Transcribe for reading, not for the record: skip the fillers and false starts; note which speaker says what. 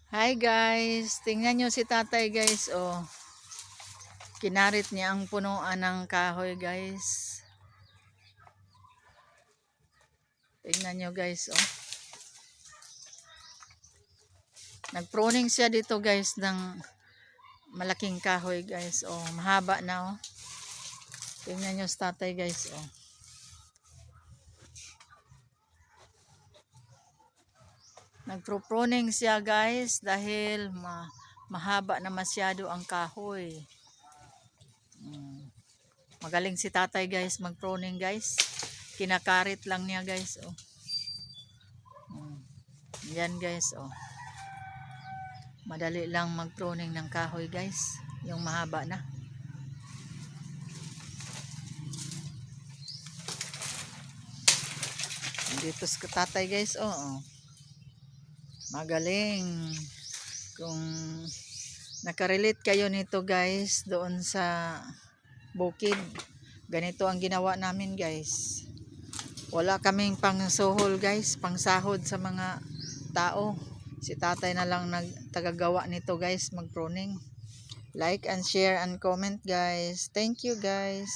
Speaker 1: Hi guys, tingnan nyo si tatay guys, oh. Kinarit niya ang punuan ng kahoy guys. Tingnan nyo guys, oh. Nagpruning siya dito guys ng malaking kahoy guys, oh. Mahaba na, oh. Tingnan nyo si tatay guys, oh. Nagpro-pruning siya guys dahil mahaba na masyado ang kahoy. Magaling si tatay guys mag-pruning guys. Kinakarit lang niya guys, oh. Yan guys, oh. Madali lang mag-pruning ng kahoy guys, yung mahaba na. Dito sa tatay guys, oh. Magaling. Kung nakarelate kayo nito guys doon sa bukid, ganito ang ginawa namin guys. Wala kaming pangsuhol guys, pangsahod sa mga tao. Si tatay na lang nagtagagawa nito guys, mag-pruning. Like and share and comment guys. Thank you guys.